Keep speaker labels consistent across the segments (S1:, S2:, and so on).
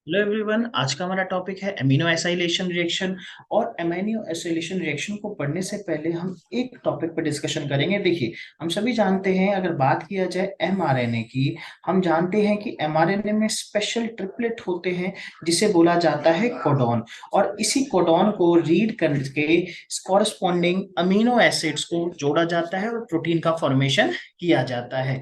S1: Hello everyone. आज का हमारा टॉपिक है एमिनो एसाइलेशन रिएक्शन। और एमिनो एसाइलेशन रिएक्शन को पढ़ने से पहले हम एक टॉपिक पर डिस्कशन करेंगे। देखिए, हम सभी जानते हैं, अगर बात किया जाए एमआरएनए की, हम जानते हैं कि एमआरएनए में स्पेशल ट्रिपलेट होते हैं जिसे बोला जाता है कोडॉन। और इसी कोडॉन को रीड करके कॉरस्पॉन्डिंग अमीनो एसिड्स को जोड़ा जाता है और प्रोटीन का फॉर्मेशन किया जाता है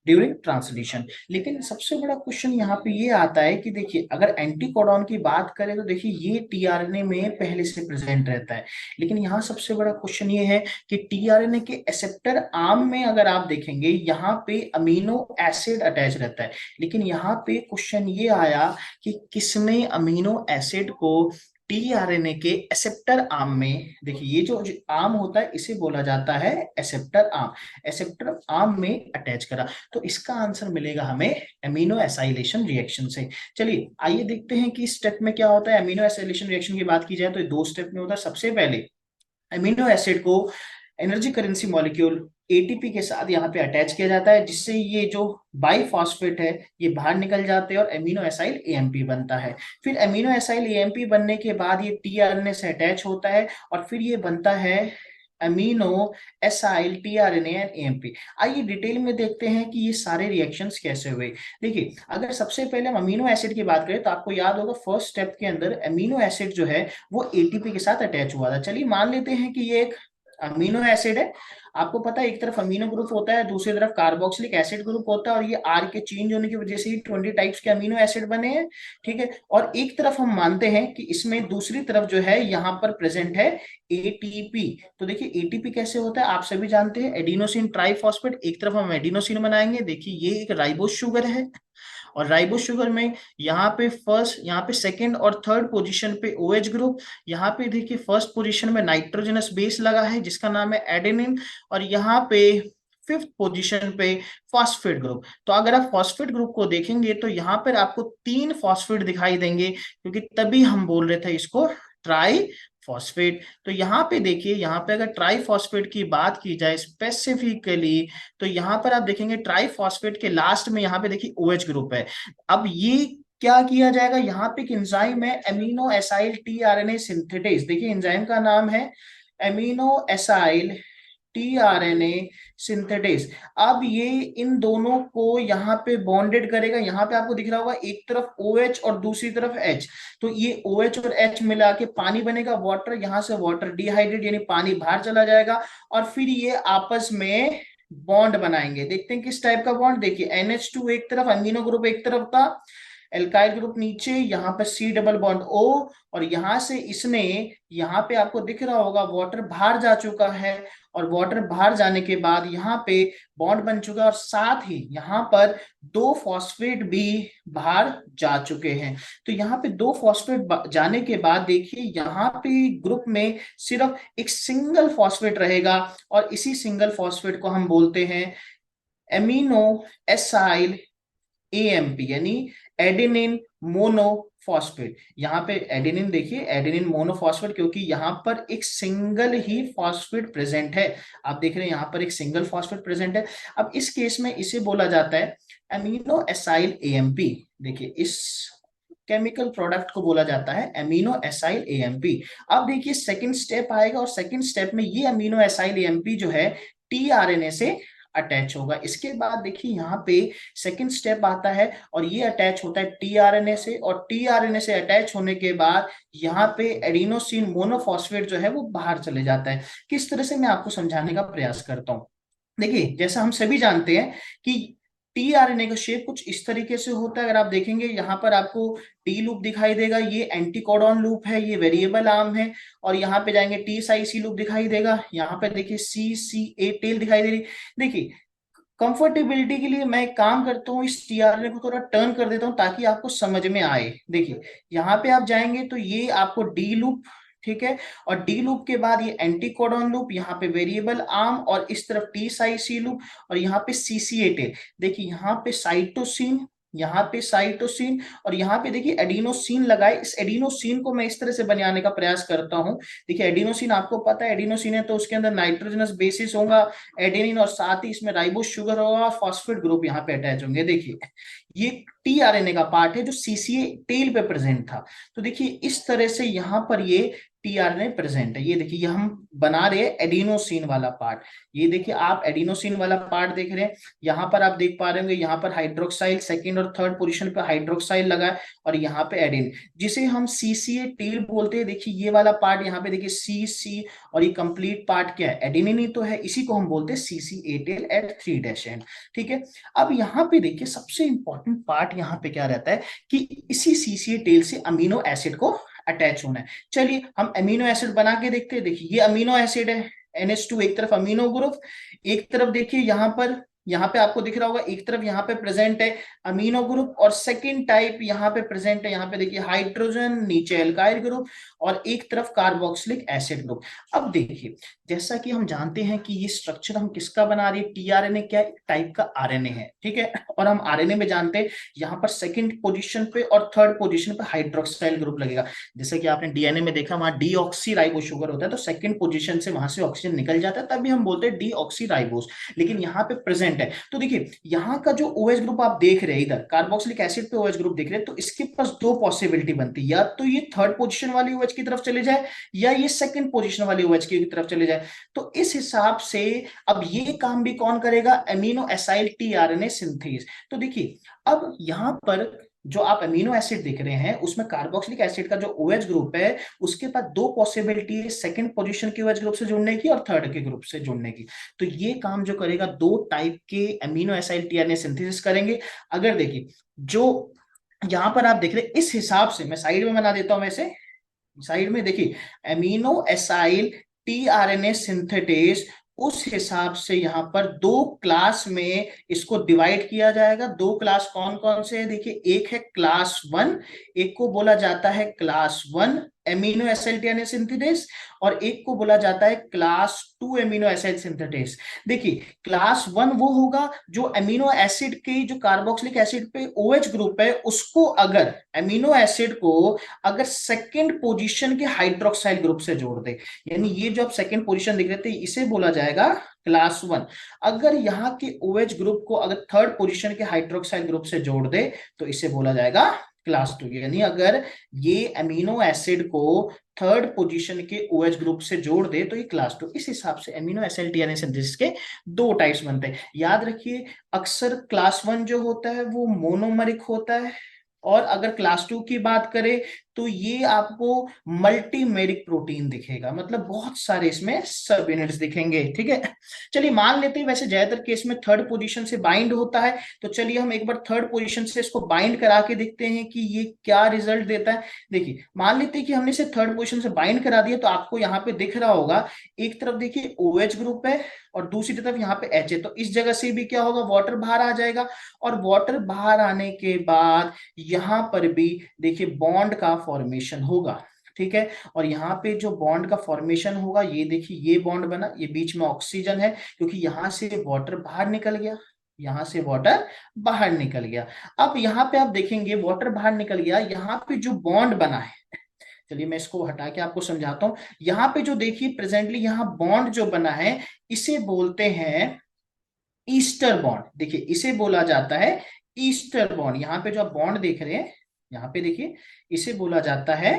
S1: ड्यूरिंग ट्रांसलेशन। लेकिन सबसे बड़ा क्वेश्चन यहाँ पे ये आता है कि देखिए, अगर एंटीकोडॉन की बात करें तो देखिए ये टीआरएनए में पहले से प्रेजेंट रहता है। लेकिन यहाँ सबसे बड़ा क्वेश्चन ये है कि टीआरएनए के एसेप्टर आर्म में अगर आप देखेंगे, यहाँ पे अमीनो एसिड अटैच रहता है। लेकिन यहाँ पे क्वेश्चन ये आया कि किसने अमीनो एसिड को टीआरएनए के एसेप्टर आर्म में, देखिए ये जो आर्म होता है इसे बोला जाता है एसेप्टर आर्म, एसेप्टर आर्म में अटैच करा। तो इसका आंसर मिलेगा हमें एमिनो एसाइलेशन रिएक्शन से। चलिए आइए देखते हैं कि इस स्टेप में क्या होता है। एमिनो एसाइलेशन रिएक्शन की बात की जाए तो ये दो स्टेप में होता है। सबसे पहले एमिनो एसिड को एनर्जी करेंसी मॉलिक्यूल एटीपी के साथ यहाँ पे अटैच किया जाता है, जिससे ये जो बाईफॉस्फेट है ये बाहर निकल जाते हैं और एमिनो एसाइल एएमपी बनता है। फिर एमिनो एसाइल एएमपी बनने के बाद ये टीआरएनए से अटैच होता है और फिर ये बनता है amino acyl tRNA and AMP. आइए डिटेल में देखते हैं कि ये सारे रिएक्शंस कैसे हुए। देखिए, अगर सबसे पहले हम अमीनो एसिड की बात करें तो आपको याद होगा फर्स्ट स्टेप के अंदर अमीनो एसिड जो है वो एटीपी के साथ अटैच हुआ था। चलिए मान लेते हैं कि ये एक अमीनो एसिड है। आपको पता है एक तरफ अमीनो ग्रुप होता है, दूसरी तरफ कार्बोक्सिलिक एसिड ग्रुप होता है, और ये आर के चेंज होने की वजह से ही 20 टाइप्स के अमीनो एसिड बने हैं। ठीक है, और एक तरफ हम मानते हैं कि इसमें दूसरी तरफ जो है यहाँ पर प्रेजेंट है एटीपी। तो देखिए एटीपी कैसे होता है, आप सभी जानते हैं, एडिनोसिन ट्राइफॉस्फेट। एक तरफ हम एडिनोसिन बनाएंगे, देखिए ये एक राइबोस शुगर है, और राइबोस शुगर में यहाँ पे फर्स्ट, यहाँ पे सेकंड और थर्ड पोजीशन पे ओएच ग्रुप। यहाँ पे देखिए फर्स्ट पोजीशन में नाइट्रोजनस बेस लगा है जिसका नाम है एडेनिन, और यहाँ पे फिफ्थ पोजीशन पे फॉस्फेट ग्रुप। तो अगर आप फॉस्फेट ग्रुप को देखेंगे तो यहाँ पर आपको तीन फॉस्फेट दिखाई देंगे, क्योंकि तभी हम बोल रहे थे इसको ट्राई फॉस्फेट। तो यहाँ पे देखिए, यहाँ पे अगर ट्राइफॉस्फेट की बात की जाए स्पेसिफिकली, तो यहाँ पर आप देखेंगे ट्राइफॉस्फेट के लास्ट में यहाँ पे देखिए ओएच ग्रुप है। अब ये क्या किया जाएगा, यहाँ पे एक एंजाइम है एमिनो एसाइल टीआरएनए सिंथेटेज। देखिए एंजाइम का नाम है एमिनो एसाइल टीआरएनए सिंथेटेज। अब ये इन दोनों को यहाँ पे बॉन्डेड करेगा। यहाँ पे आपको दिख रहा होगा एक तरफ OH और दूसरी तरफ H। तो ये OH और H मिला के पानी बनेगा, वाटर। यहाँ से वाटर डिहाइड्रेट यानी पानी बाहर चला जाएगा, और फिर ये आपस में बॉन्ड बनाएंगे। देखते हैं किस टाइप का बॉन्ड। देखिए NH2 एक तरफ, अमीनो ग्रुप एक तरफ था, एल्काइल ग्रुप नीचे, यहाँ पे C डबल बॉन्ड O, और यहाँ से इसने, यहाँ पे आपको दिख रहा होगा वाटर बाहर जा चुका है, और वाटर बाहर जाने के बाद यहाँ पे बॉन्ड बन चुका है, और साथ ही यहाँ पर दो फॉस्फेट भी बाहर जा चुके हैं। तो यहाँ पे दो फॉस्फेट जाने के बाद देखिए यहाँ पे ग्रुप में सिर्फ एक सिंगल फॉस्फेट रहेगा, और इसी सिंगल फॉस्फेट को हम बोलते हैं एमिनो एसाइल एएमपी, यानी एडेनिन मोनोफॉस्फेट। यहाँ पे एडेनिन, देखिए एडेनिन मोनोफॉस्फेट, क्योंकि यहाँ पर एक सिंगल ही फॉस्फेट प्रेजेंट है। आप देख रहे हैं यहाँ पर एक सिंगल फॉस्फेट प्रेजेंट है। अब इस केस में इसे बोला जाता है अमीनो एसाइल एएमपी। देखिए इस केमिकल प्रोडक्ट को बोला जाता है अमीनो एसाइल एएमपी। अब देखिए सेकंड स्टेप आएगा, और सेकंड स्टेप में ये अमीनो एसाइल एएमपी जो है टीआरएनए से अटैच होगा। इसके बाद देखिए यहाँ पे सेकंड स्टेप आता है, और ये अटैच होता है टीआरएनए से, और टीआरएनए से अटैच होने के बाद यहाँ पे एडिनोसिन मोनोफॉस्फेट जो है वो बाहर चले जाता है। किस तरह से, मैं आपको समझाने का प्रयास करता हूँ। देखिए जैसा हम सभी जानते हैं कि टीआरएनए का शेप कुछ इस तरीके से होता है। अगर आप देखेंगे यहाँ पर आपको टी लूप दिखाई देगा, ये एंटीकोडॉन लूप है, ये वेरिएबल आर्म है। और यहाँ पे जाएंगे टी साई सी लूप दिखाई देगा, यहाँ पे देखिए सी सी ए टेल दिखाई दे रही। देखिए कंफर्टेबिलिटी के लिए मैं एक काम करता हूँ, इस टीआरएनए को थोड़ा टर्न कर देता हूँ ताकि आपको समझ में आए। देखिए यहाँ पे आप जाएंगे तो ये आपको डी लूप, ठीक है, और डी लूप के बाद ये एंटीकोडॉन लूप, यहाँ पे वेरिएबल आर्म, और इस तरफ टी साई सी लूप, और यहाँ पे सीसीए टेल। देखिए यहाँ पे साइटोसिन यहाँ पे साइटोसिन, और यहाँ पे देखिए एडिनोसिन लगाए। इस एडिनोसिन को मैं इस तरह से बनाने का प्रयास करता हूँ। देखिए एडिनोसिन आपको पता है, एडिनोसिन है तो उसके अंदर नाइट्रोजनस बेसिस होगा एडेनिन, और साथ ही इसमें राइबोस शुगर होगा, फॉस्फेट ग्रुप यहाँ पे अटैच होंगे। देखिए ये टीआरएनए का पार्ट है जो सीसीए टेल पे प्रेजेंट था। तो देखिए इस तरह से यहाँ पर ये टीआरएनए प्रेजेंट है। ये देखिए ये हम बना रहे हैं एडिनोसिन वाला पार्ट। ये देखिए आप एडिनोसिन वाला पार्ट देख रहे हैं, यहाँ पर आप देख पा रहे होंगे, यहाँ पर हाइड्रोक्साइल सेकंड और थर्ड पोजीशन पे हाइड्रोक्साइल लगा है, और यहाँ पे एडिन, जिसे हम सीसीए टेल बोलते हैं। देखिए ये वाला पार्ट यहाँ पे देखिए सी सी, और ये कंप्लीट पार्ट क्या है, एडिनिन ही तो है, इसी को हम बोलते हैं सीसीए टेल एट 3' एंड। ठीक है, अब यहाँ पे देखिए सबसे इंपॉर्टेंट पार्ट यहाँ पे क्या रहता है कि इसी सीसीए टेल से अमीनो एसिड को अटैच होना है। चलिए हम अमीनो एसिड बना के देखते हैं। देखिए ये अमीनो एसिड है NH2, एक तरफ अमीनो ग्रुप, एक तरफ देखिए यहाँ पे आपको दिख रहा होगा, एक तरफ यहाँ पे प्रेजेंट है अमीनो ग्रुप, और सेकंड टाइप यहाँ पे प्रेजेंट है, यहाँ पे देखिए हाइड्रोजन, नीचे एल्काइल ग्रुप, और एक तरफ कार्बोक्सिलिक एसिड ग्रुप। अब देखिए जैसा कि हम जानते हैं कि ये स्ट्रक्चर हम किसका बना रही है, टीआरएनए क्या टाइप का आरएनए है, ठीक है। और हम आरएनए में जानते हैं यहाँ पर सेकंड पोजीशन पे और थर्ड पोजीशन पे हाइड्रोक्साइल ग्रुप लगेगा। जैसे कि आपने डीएनए में देखा वहां डीऑक्सी राइबोस शुगर होता है, तो सेकंड पोजीशन से वहां से ऑक्सीजन निकल जाता है, तभी हम बोलते हैं डीऑक्सी राइबोस। लेकिन यहाँ पे प्रेजेंट है, तो देखिए यहाँ का जो OH ग्रुप आप देख रहे हैं, इधर कार्बोक्सिलिक एसिड पे OH ग्रुप देख रहे हैं, तो इसके पास दो पॉसिबिलिटी बनती है, या तो ये थर्ड पोजीशन वाली OH की तरफ चले जाए, या ये सेकंड पोजीशन वाली OH की तरफ चले जाए। तो इस हिसाब से अब ये काम भी कौन करेगा, अमीनो एसाइल टीआरएनए सिंथेज। तो देखिए अब यहाँ पर जो आप अमीनो एसिड देख रहे हैं उसमें कार्बोक्सिलिक एसिड का जो OH ग्रुप है उसके पास दो पॉसिबिलिटी है, सेकंड पोजीशन के OH ग्रुप से जुड़ने की और थर्ड के ग्रुप से जुड़ने की। तो ये काम जो करेगा, दो टाइप के अमीनो एसाइल टीआरएनए सिंथेसिस करेंगे। अगर देखिए जो यहाँ पर आप देख रहे हैं, इस हिसाब से मैं साइड में बना देता हूं, वैसे साइड में देखिए अमीनो एसाइल टीआरएनए सिंथेटेज, उस हिसाब से यहाँ पर दो क्लास में इसको डिवाइड किया जाएगा। दो क्लास कौन कौन से है, देखिए एक है क्लास 1, एक को बोला जाता है class 1 amino acyl tRNA synthetase, और एक को बोला जाता है क्लास 2 एमिनो एसाइल सिंथेटेज। देखिए क्लास 1 वो होगा जो अमीनो एसिड के जो कार्बोक्सिलिक एसिड पे OH ग्रुप है उसको, अगर अमीनो एसिड को अगर सेकंड पोजीशन के हाइड्रोक्साइल ग्रुप से जोड़ दे, यानी ये जो आप सेकंड पोजीशन दिख रहे थे इसे बोला जाएगा क्लास 1। अगर यहाँ के OH ग्रुप को अगर थर्ड पोजीशन के हाइड्रोक्साइल ग्रुप से जोड़ दे तो इसे बोला जाएगा क्लास 2। यानी अगर ये अमीनो एसिड को थर्ड पोजीशन के OH ग्रुप से जोड़ दे तो ये क्लास 2। इस हिसाब से अमीनो एसिड टीआरएनए सिंथेसिस के दो टाइप्स बनते हैं। याद रखिए अक्सर क्लास 1 जो होता है वो मोनोमरिक होता है, और अगर क्लास 2 की बात करें तो ये आपको मल्टीमेरिक प्रोटीन दिखेगा, मतलब बहुत सारे इसमें सब यूनिट्स दिखेंगे। ठीक है, चलिए मान लेते हैं वैसे ज्यादातर केस में थर्ड पोजीशन से बाइंड होता है, तो चलिए हम एक बार थर्ड पोजीशन से इसको बाइंड करा के देखते हैं कि ये क्या रिजल्ट देता है। देखिए मान लेते हैं कि हमने इसे थर्ड पोजीशन से बाइंड करा दिया, तो आपको यहाँ पे दिख रहा होगा एक तरफ देखिए OH ग्रुप है और दूसरी तरफ यहाँ पे H है, तो इस जगह से भी क्या होगा, वाटर बाहर आ जाएगा, और वाटर बाहर आने के बाद यहाँ पर भी देखिए बॉन्ड का फॉर्मेशन होगा। ठीक है, और यहाँ पे जो बॉन्ड का फॉर्मेशन होगा, ये देखिए ये बॉन्ड बना, ये बीच में ऑक्सीजन है क्योंकि यहाँ से वाटर बाहर निकल गया, यहाँ से वाटर बाहर निकल गया। अब यहाँ पे आप देखेंगे वाटर बाहर निकल गया, यहाँ पे जो बॉन्ड बना है, चलिए मैं इसको हटा के आपको समझाता हूँ। यहाँ पे जो देखिए प्रेजेंटली यहाँ बॉन्ड जो बना है इसे बोलते हैं ईस्टर बॉन्ड। देखिए इसे बोला जाता है ईस्टर बॉन्ड। यहाँ पे जो आप बॉन्ड देख रहे हैं, यहाँ पे देखिए इसे बोला जाता है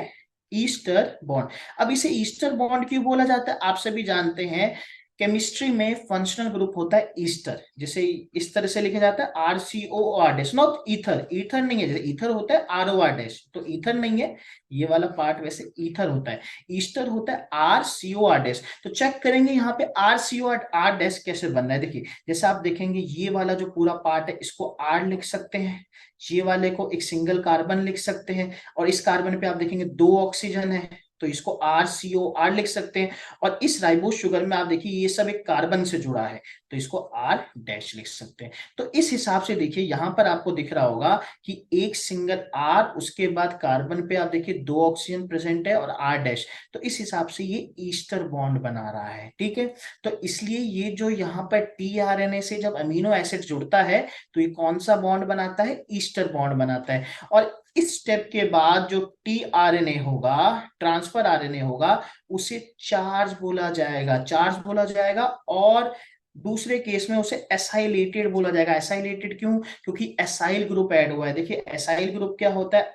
S1: ईस्टर बॉन्ड। अब इसे ईस्टर बॉन्ड क्यों बोला जाता है, आप सभी जानते हैं केमिस्ट्री में फंक्शनल ग्रुप होता है ईस्टर, जिसे इस तरह से लिखा जाता है RCOR dash, not ether. Ether नहीं है, जैसे ईथर होता है ROR डैश, तो ईथर नहीं है, ये वाला पार्ट वैसे ईथर होता है, ईस्टर होता है RCOR डैश। तो चेक करेंगे यहाँ पे RCOR डैश कैसे बन रहा है। देखिए जैसे आप देखेंगे ये वाला जो पूरा पार्ट है इसको R लिख सकते हैं, ये वाले को एक सिंगल कार्बन लिख सकते हैं, और इस कार्बन पे आप देखेंगे दो ऑक्सीजन है, तो इसको RCOR लिख सकते हैं। और इस राइबोस शुगर में आप देखिए ये सब एक कार्बन से जुड़ा है, तो इसको R डैश लिख सकते हैं। तो इस हिसाब से देखिए यहां पर आपको दिख रहा होगा कि एक सिंगल R, उसके बाद कार्बन पे आप देखिए 2 ऑक्सीजन प्रेजेंट है और R डैश, तो इस हिसाब से ये ईस्टर बॉन्ड बना रहा है। ठीक है, तो इसलिए ये जो यहाँ पर tRNA से जब अमीनो एसिड जुड़ता है तो ये कौन सा बॉन्ड बनाता है, ईस्टर बॉन्ड बनाता है। और इस स्टेप के बाद जो tRNA होगा, ट्रांसफर आरएनए होगा, उसे चार्ज बोला जाएगा, चार्ज बोला जाएगा। और दूसरे केस में उसे एसाइलेटेड बोला जाएगा। एसाइलेटेड क्यों, क्योंकि एसाइल ग्रुप ऐड हुआ है। देखिए एसाइल ग्रुप क्या होता है,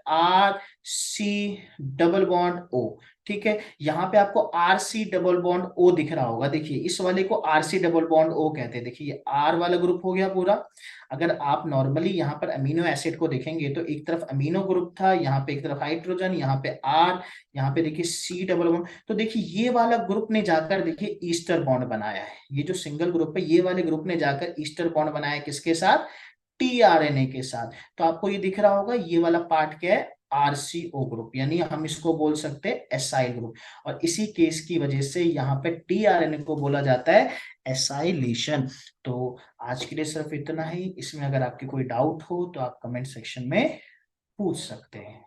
S1: RC डबल बॉन्ड O। ठीक है, यहाँ पे आपको RC डबल बॉन्ड O दिख रहा होगा। देखिए इस वाले को RC डबल बॉन्ड O कहते हैं। देखिए ये R वाला ग्रुप हो गया पूरा। अगर आप नॉर्मली यहाँ पर अमीनो एसिड को देखेंगे तो एक तरफ अमीनो ग्रुप था, यहाँ पे एक तरफ हाइड्रोजन, यहाँ पे R, यहाँ पे देखिए C डबल बॉन्ड। तो देखिए ये वाला ग्रुप ने जाकर देखिए ईस्टर बॉन्ड बनाया है। ये जो सिंगल ग्रुप है, ये वाले ग्रुप ने जाकर ईस्टर बॉन्ड बनाया है, किसके साथ, tRNA के साथ। तो आपको ये दिख रहा होगा, ये वाला पार्ट क्या है, RCO ग्रुप, यानी हम इसको बोल सकते हैं एसाइल ग्रुप। और इसी केस की वजह से यहाँ पे tRNA को बोला जाता है एसाइलेशन। तो आज के लिए सिर्फ इतना ही। इसमें अगर आपके कोई डाउट हो तो आप कमेंट सेक्शन में पूछ सकते हैं।